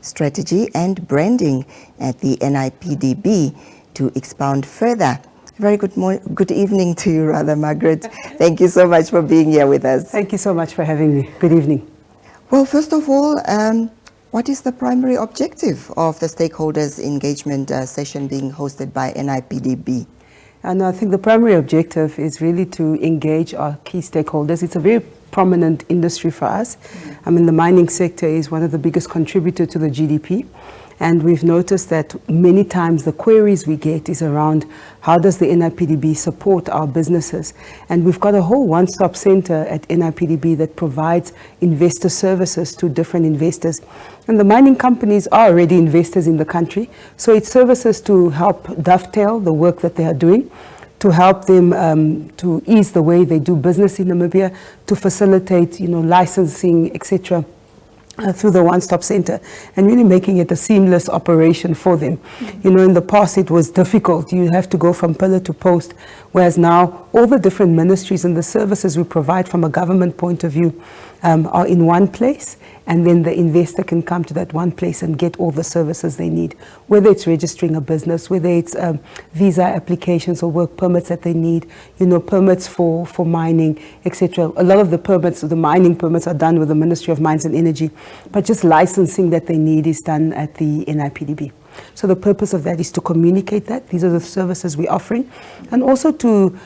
Strategy and Branding at the NIPDB to expound further. Very good evening to you, Margaret. Thank you so much for being here with us. Thank you so much for having me. Good evening. Well, first of all, what is the primary objective of the stakeholders engagement session being hosted by NIPDB? And I think the primary objective is really to engage our key stakeholders. It's a very prominent industry for us. I mean, the mining sector is one of the biggest contributors to the GDP. And we've noticed that many times the queries we get is around how does the NIPDB support our businesses? And we've got a whole one-stop center at NIPDB that provides investor services to different investors. And the mining companies are already investors in the country. So it's services to help dovetail the work that they are doing, to help them to ease the way they do business in Namibia, to facilitate, licensing, etc., through the one-stop center, and really making it a seamless operation for them. In the past it was difficult. You have to go from pillar to post, whereas now all the different ministries and the services we provide from a government point of view are in one place, and then the investor can come to that one place and get all the services they need, whether it's registering a business, whether it's visa applications or work permits that they need, permits for mining, etc. A lot of the permits, the mining permits, are done with the Ministry of Mines and Energy, but just licensing that they need is done at the NIPDB. So the purpose of that is to communicate that. These are the services we're offering, and also to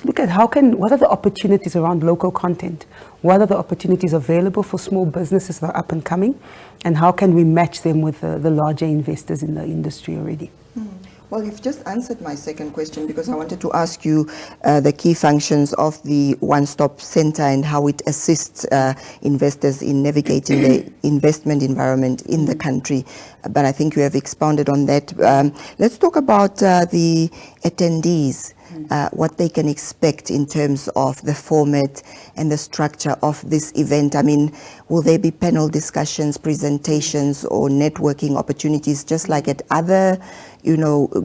look at what are the opportunities around local content? What are the opportunities available for small businesses that are up and coming, and how can we match them with the larger investors in the industry already? Well, you've just answered my second question, because I wanted to ask you the key functions of the one-stop center and how it assists investors in navigating the investment environment in the country. But I think you have expounded on that. Let's talk about the attendees, what they can expect in terms of the format and the structure of this event. I mean, will there be panel discussions, presentations, or networking opportunities just like at other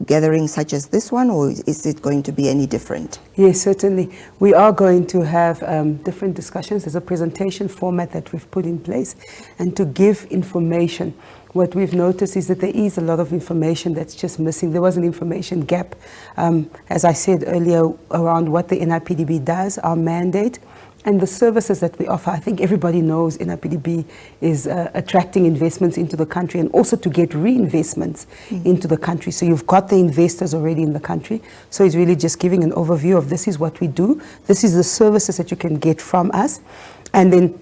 gatherings such as this one, or is it going to be any different? Yes, certainly. We are going to have different discussions. There's a presentation format that we've put in place, and to give information. What we've noticed is that there is a lot of information that's just missing. There was an information gap, as I said earlier, around what the NIPDB does, our mandate, and the services that we offer. I think everybody knows NIPDB is attracting investments into the country, and also to get reinvestments into the country. So you've got the investors already in the country. So it's really just giving an overview of this is what we do. This is the services that you can get from us. And then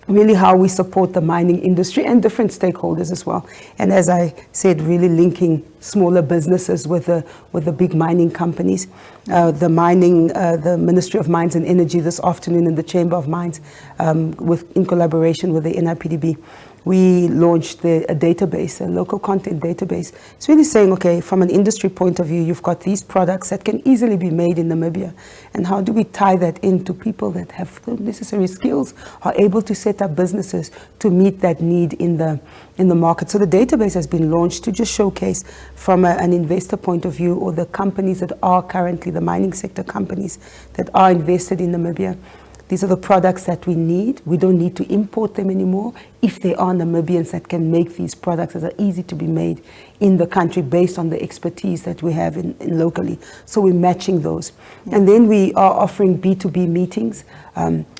really how we support the mining industry and different stakeholders as well. And as I said, really linking smaller businesses with the big mining companies. The Ministry of Mines and Energy this afternoon in the Chamber of Mines, in collaboration with the NIPDB, we launched a database, a local content database. It's really saying, okay, from an industry point of view, you've got these products that can easily be made in Namibia. And how do we tie that into people that have the necessary skills, are able to set up businesses to meet that need in the market? So the database has been launched to just showcase from an investor point of view, or the companies that are currently the mining sector companies that are invested in Namibia. These are the products that we need. We don't need to import them anymore if they are Namibians that can make these products that are easy to be made in the country based on the expertise that we have in locally. So we're matching those. And then we are offering B2B meetings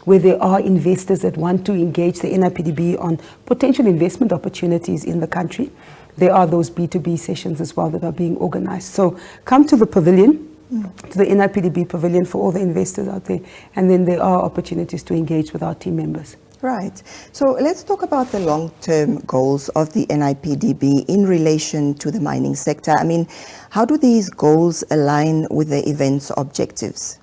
where there are investors that want to engage the NIPDB on potential investment opportunities in the country. There are those B2B sessions as well that are being organized. So come to the pavilion, to the NIPDB pavilion for all the investors out there, and then there are opportunities to engage with our team members. Right. So let's talk about the long-term goals of the NIPDB in relation to the mining sector. I mean, how do these goals align with the event's objectives?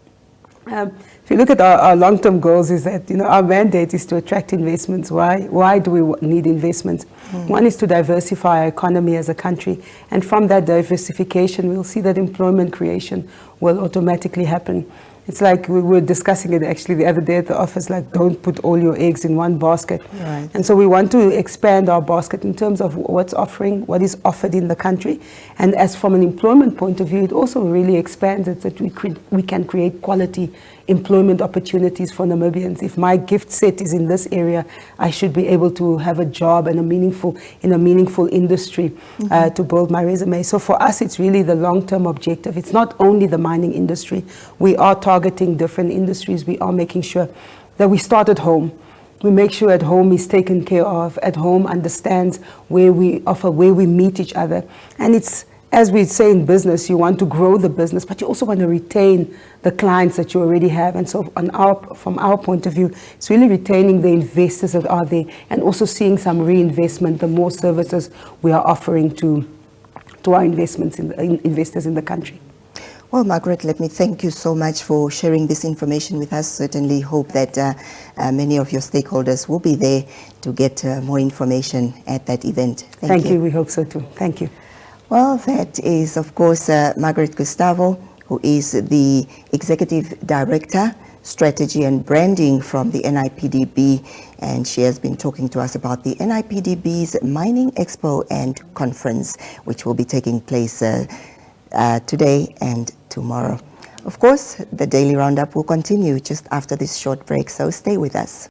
If you look at our long-term goals, is that our mandate is to attract investments. Why do we need investments? One is to diversify our economy as a country, and from that diversification, we'll see that employment creation will automatically happen. It's like we were discussing it actually the other day at the office, like don't put all your eggs in one basket. Right. And so we want to expand our basket in terms of what is offered in the country. And as from an employment point of view, it also really expands it, that we can create quality employment opportunities for Namibians. If my gift set is in this area, I should be able to have a job and in a meaningful industry to build my resume. So for us, it's really the long-term objective. It's not only the mining industry. We are targeting different industries. We are making sure that we start at home. We make sure at home is taken care of, at home understands where we meet each other. And it's, as we say in business, you want to grow the business, but you also want to retain the clients that you already have. And so from our point of view, it's really retaining the investors that are there and also seeing some reinvestment, the more services we are offering to our investors in the country. Well, Margaret, let me thank you so much for sharing this information with us. Certainly hope that many of your stakeholders will be there to get more information at that event. Thank you. We hope so too. Thank you. Well, that is, of course, Margareth Gustavo, who is the Executive Director, Strategy and Branding from the NIPDB, and she has been talking to us about the NIPDB's Mining Expo and Conference, which will be taking place today and tomorrow. Of course, the Daily Roundup will continue just after this short break, so stay with us.